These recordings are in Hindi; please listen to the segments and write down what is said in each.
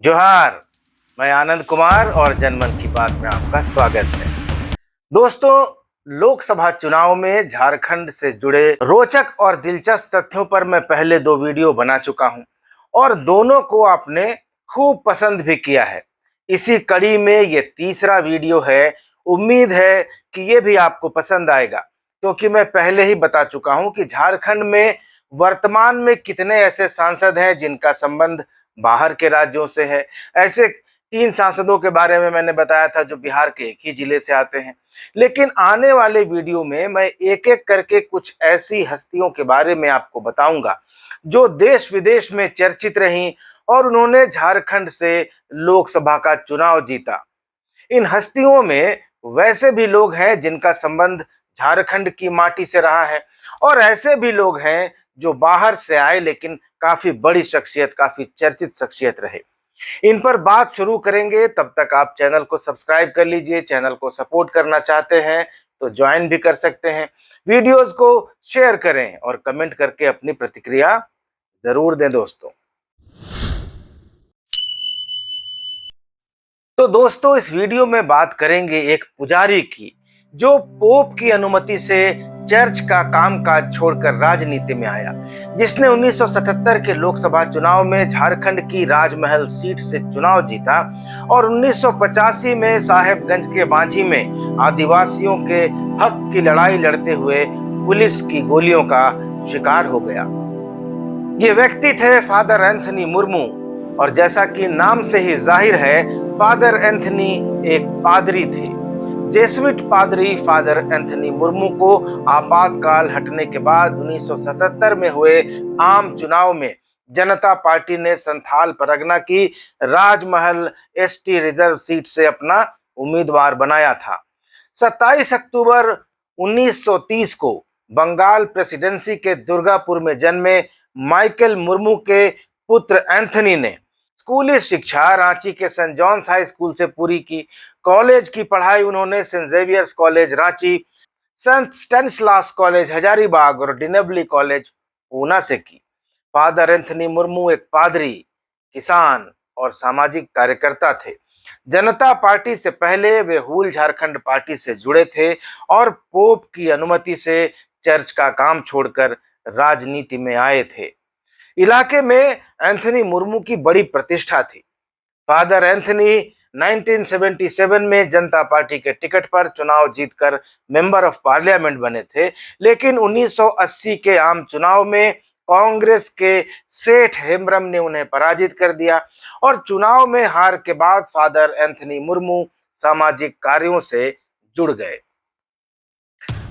जोहार। मैं आनंद कुमार और जनमन की बात में आपका स्वागत है। दोस्तों, लोकसभा चुनाव में झारखंड से जुड़े रोचक और दिलचस्प तथ्यों पर मैं पहले 2 वीडियो बना चुका हूं और दोनों को आपने खूब पसंद भी किया है। इसी कड़ी में ये तीसरा वीडियो है। उम्मीद है कि ये भी आपको पसंद आएगा, क्योंकि मैं पहले ही बता चुका हूं कि झारखंड में वर्तमान में कितने ऐसे सांसद हैं जिनका संबंध बाहर के राज्यों से है। ऐसे 3 सांसदों के बारे में मैंने बताया था जो बिहार के एक ही जिले से आते हैं। लेकिन आने वाले वीडियो में मैं एक एक करके कुछ ऐसी हस्तियों के बारे में आपको बताऊंगा जो देश विदेश में चर्चित रहीं और उन्होंने झारखंड से लोकसभा का चुनाव जीता। इन हस्तियों में वैसे भी लोग हैं जिनका संबंध झारखंड की माटी से रहा है और ऐसे भी लोग हैं जो बाहर से आए लेकिन काफी बड़ी शख्सियत, काफी चर्चित शख्सियत रहे। इन पर बात शुरू करेंगे, तब तक आप चैनल को सब्सक्राइब कर लीजिए। चैनल को सपोर्ट करना चाहते हैं तो ज्वाइन भी कर सकते हैं। वीडियोस को शेयर करें और कमेंट करके अपनी प्रतिक्रिया जरूर दें दोस्तों। तो दोस्तों, इस वीडियो में बात करेंगे एक पुजारी की जो पोप की अनुमति से चर्च का कामकाज छोड़कर राजनीति में आया, जिसने 1977 के लोकसभा चुनाव में झारखंड की राजमहल सीट से चुनाव जीता और 1985 में साहेबगंज के बांझी में आदिवासियों के हक की लड़ाई लड़ते हुए पुलिस की गोलियों का शिकार हो गया। ये व्यक्ति थे फादर एंथनी मुर्मू, और जैसा कि नाम से ही जाहिर है, फादर एंथनी एक पादरी थे। जेसुइट पादरी फादर एंथनी मुर्मू को आपातकाल हटने के बाद 1977 में हुए आम चुनाव में जनता पार्टी ने संथाल परगना की राजमहल एसटी रिजर्व सीट से अपना उम्मीदवार बनाया था। 27 अक्टूबर 1930 को बंगाल प्रेसिडेंसी के दुर्गापुर में जन्मे माइकल मुर्मू के पुत्र एंथनी ने स्कूली शिक्षा रांची के सेंट जॉन्स हाई स्कूल से पूरी की। कॉलेज की पढ़ाई उन्होंने सेंट जेवियर्स कॉलेज रांची, संत स्टेनिस्लास कॉलेज हजारीबाग और डिनेवली कॉलेज पूना से की। फादर एंथनी मुर्मू एक पादरी, किसान और सामाजिक कार्यकर्ता थे। जनता पार्टी से पहले वे हुल झारखंड पार्टी से जुड़े थे और पोप की अनुमति से चर्च का काम छोड़कर राजनीति में आए थे। इलाके में एंथनी मुर्मू की बड़ी प्रतिष्ठा थी। फादर एंथनी 1977 में जनता पार्टी के टिकट पर चुनाव जीतकर मेंबर ऑफ पार्लियामेंट बने थे, लेकिन 1980 के आम चुनाव में कांग्रेस के सेठ हेम्ब्रम ने उन्हें पराजित कर दिया और चुनाव में हार के बाद फादर एंथनी मुर्मू सामाजिक कार्यों से जुड़ गए।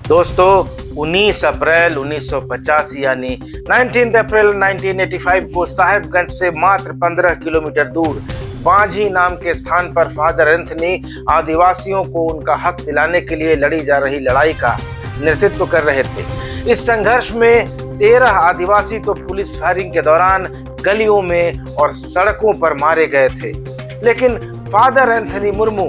दोस्तों, 19 अप्रैल 1985 यानी 19 अप्रैल 1985 को साहेबगंज से मात्र 15 किलोमीटर दूर बांझी नाम के स्थान पर फादर एंथनी आदिवासियों को उनका हक दिलाने के लिए लड़ी जा रही लड़ाई का नेतृत्व कर रहे थे। इस संघर्ष में 13 आदिवासी तो पुलिस फायरिंग के दौरान गलियों में और सड़कों पर मारे गए थे, लेकिन फादर एंथनी मुर्मू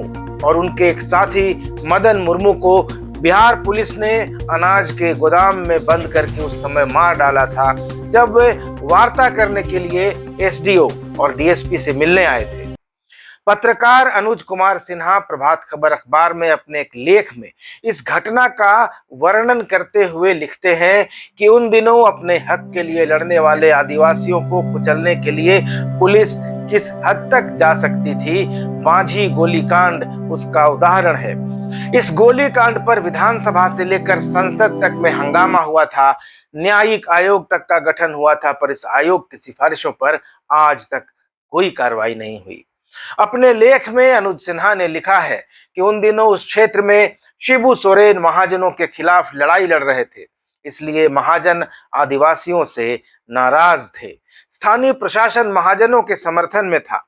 और उनके एक साथी मदन मुर्मू को बिहार पुलिस ने अनाज के गोदाम में बंद करके उस समय मार डाला था जब वे वार्ता करने के लिए एसडीओ और डीएसपी से मिलने आए थे। पत्रकार अनुज कुमार सिन्हा प्रभात खबर अखबार में अपने एक लेख में इस घटना का वर्णन करते हुए लिखते हैं कि उन दिनों अपने हक के लिए लड़ने वाले आदिवासियों को कुचलने के लिए पुलिस किस हद तक जा सकती थी, बांझी गोलीकांड उसका उदाहरण है। इस गोलीकांड पर विधानसभा से लेकर संसद तक में हंगामा हुआ था। न्यायिक आयोग तक का गठन हुआ था, पर इस आयोग की सिफारिशों पर आज तक कोई कार्रवाई नहीं हुई। अपने लेख में अनुज सिन्हा ने लिखा है कि उन दिनों उस क्षेत्र में शिबू सोरेन महाजनों के खिलाफ लड़ाई लड़ रहे थे, इसलिए महाजन आदिवासियों से नाराज थे। स्थानीय प्रशासन महाजनों के समर्थन में था।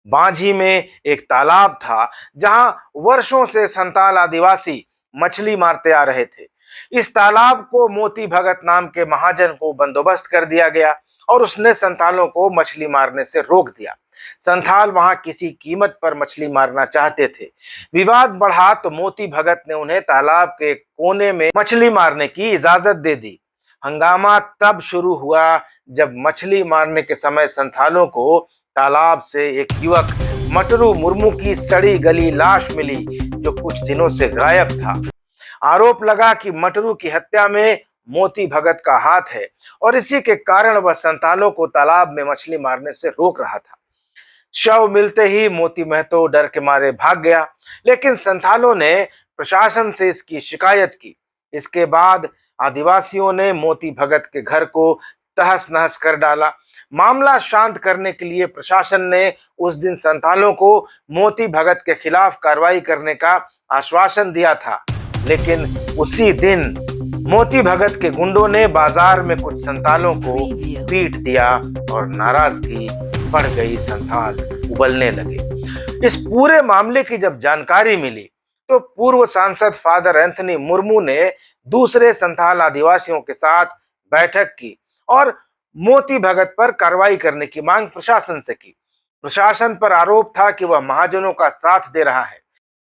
बांझी में एक तालाब था जहां वर्षों से संताल आदिवासी मछली मारते आ रहे थे। इस तालाब को मोती भगत नाम के महाजन को बंदोबस्त कर दिया गया और उसने संतालों को मछली मारने से रोक दिया। संथाल वहां किसी कीमत पर मछली मारना चाहते थे। विवाद बढ़ा तो मोती भगत ने उन्हें तालाब के कोने में मछली मारने की इजाजत दे दी। हंगामा तब शुरू हुआ जब मछली मारने के समय संथालों को तालाब से एक युवक मटरू मुर्मू की सड़ी गली लाश मिली, जो कुछ दिनों से गायब था। आरोप लगा कि मटरू की हत्या में मोती भगत का हाथ है और इसी के कारण वह संतालों को तालाब में मछली मारने से रोक रहा था। शव मिलते ही मोती महतो डर के मारे भाग गया, लेकिन संथालों ने प्रशासन से इसकी शिकायत की। इसके बाद आदिवासियों ने मोती भगत के घर को तहस नहस कर डाला। मामला शांत करने के लिए प्रशासन ने उस दिन संथालों को मोती भगत के खिलाफ कार्रवाई करने का आश्वासन दिया था, लेकिन उसी दिन मोती भगत के गुंडों ने बाजार में कुछ संथालों को पीट दिया और नाराजगी बढ़ गई, संथाल उबलने लगे। इस पूरे मामले की जब जानकारी मिली तो पूर्व सांसद फादर एंथनी मुर्मू ने दूसरे संथाल आदिवासियों के साथ बैठक की और मोती भगत पर कार्रवाई करने की मांग प्रशासन से की। प्रशासन पर आरोप था कि वह महाजनों का साथ दे रहा है।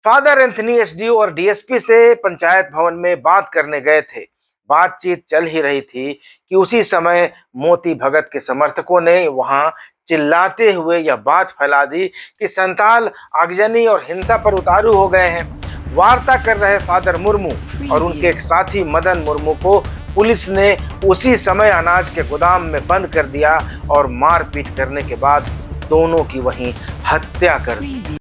फादर एंथनी एसडीओ और डीएसपी से पंचायत भवन में बात करने गए थे। बातचीत चल ही रही थी कि उसी समय मोती भगत के समर्थकों ने वहां चिल्लाते हुए यह बात फैला दी कि संताल आगजनी और हिंसा पर उतारू हो गए हैं। वार्ता कर रहे फादर मुर्मू और उनके एक साथी मदन मुर्मू को पुलिस ने उसी समय अनाज के गोदाम में बंद कर दिया और मारपीट करने के बाद दोनों की वहीं हत्या कर दी।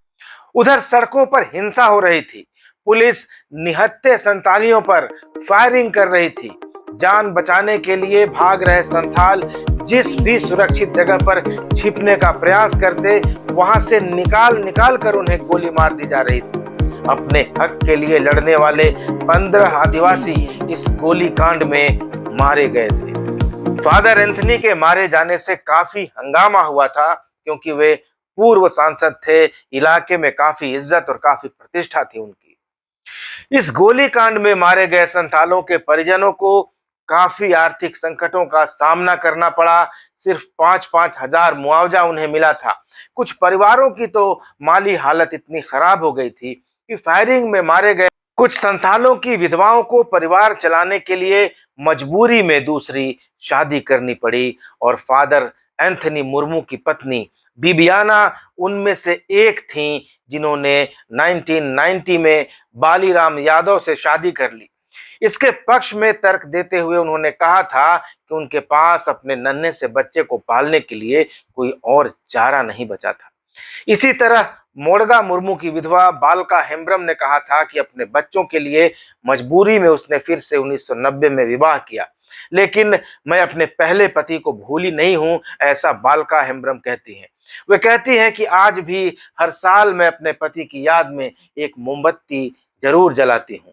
उधर सड़कों पर हिंसा हो रही थी। पुलिस निहत्थे संतालियों पर फायरिंग कर रही थी। जान बचाने के लिए भाग रहे संथाल जिस भी सुरक्षित जगह पर छिपने का प्रयास करते, वहां से निकाल कर उन्हें गोली मार दी जा रही थी। अपने हक के लिए लड़ने वाले 15 आदिवासी इस गोलीकांड में मारे गए थे। फादर एंथनी के मारे जाने से काफी हंगामा हुआ था, क्योंकि वे पूर्व सांसद थे। इलाके में काफी इज्जत और काफी प्रतिष्ठा थी उनकी। इस गोलीकांड में मारे गए संथालों के परिजनों को काफी आर्थिक संकटों का सामना करना पड़ा। सिर्फ 5-5 हजार मुआवजा उन्हें मिला था। कुछ परिवारों की तो माली हालत इतनी खराब हो गई थी कि फायरिंग में मारे गए कुछ संथालों की विधवाओं को परिवार चलाने के लिए मजबूरी में दूसरी शादी करनी पड़ी और फादर एंथनी मुर्मू की पत्नी बिबियाना उनमें से एक थीं, जिन्होंने 1990 में बालीराम यादव से शादी कर ली। इसके पक्ष में तर्क देते हुए उन्होंने कहा था कि उनके पास अपने नन्हे से बच्चे को पालने के लिए कोई और चारा नहीं बचा था। इसी तरह मोड़गा मुर्मू की विधवा बालका हेम्ब्रम ने कहा था कि अपने बच्चों के लिए मजबूरी में उसने फिर से 1990 में विवाह किया, लेकिन मैं अपने पहले पति को भूली नहीं हूं, ऐसा बालका हेम्ब्रम कहती हैं। वे कहती हैं कि आज भी हर साल मैं अपने पति की याद में एक मोमबत्ती जरूर जलाती हूँ।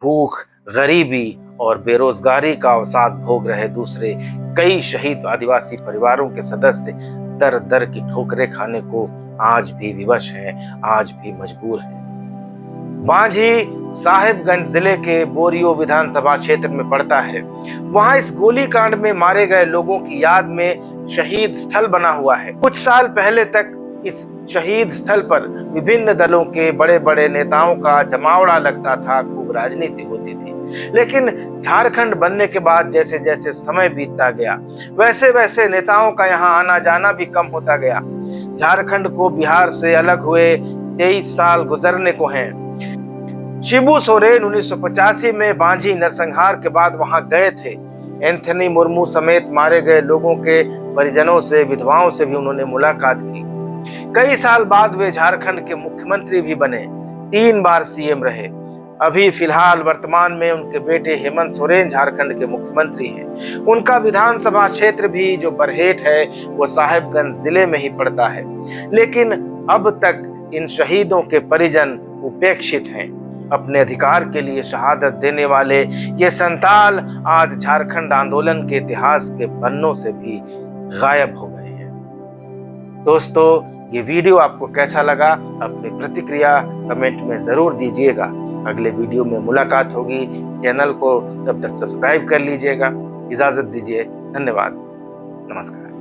भूख, गरीबी और बेरोजगारी का अवसाद भोग रहे दूसरे कई शहीद आदिवासी परिवारों के सदस्य दर दर की ठोकरें खाने को आज भी विवश हैं, आज भी मजबूर हैं। बांझी साहिबगंज जिले के बोरियो विधानसभा क्षेत्र में पड़ता है। वहां इस गोलीकांड में मारे गए लोगों की याद में शहीद स्थल बना हुआ है। कुछ साल पहले तक इस शहीद स्थल पर विभिन्न दलों के बड़े बड़े नेताओं का जमावड़ा लगता था, खूब राजनीति होती थी। लेकिन झारखंड बनने के बाद जैसे जैसे समय बीतता गया, वैसे वैसे नेताओं का यहाँ आना जाना भी कम होता गया। झारखंड को बिहार से अलग हुए 23 साल गुजरने को हैं। शिबू सोरेन 1985 में बांझी नरसंहार के बाद वहां गए थे। एंथनी मुर्मू समेत मारे गए लोगों के परिजनों से, विधवाओं से भी उन्होंने मुलाकात की। कई साल बाद वे झारखंड के मुख्यमंत्री भी बने, 3 बार सीएम रहे। अभी फिलहाल वर्तमान में उनके बेटे हेमंत सोरेन झारखंड के मुख्यमंत्री हैं। उनका विधानसभा क्षेत्र भी जो बरहेट है वो साहिबगंज जिले में ही पड़ता है। लेकिन अब तक इन शहीदों के परिजन उपेक्षित हैं। अपने अधिकार के लिए शहादत देने वाले ये संताल आज झारखंड आंदोलन के इतिहास के पन्नों से भी गायब हो गए हैं। दोस्तों, ये वीडियो आपको कैसा लगा? अपनी प्रतिक्रिया कमेंट में जरूर दीजिएगा। अगले वीडियो में मुलाकात होगी। चैनल को तब तक सब्सक्राइब कर लीजिएगा। इजाजत दीजिए। धन्यवाद। नमस्कार।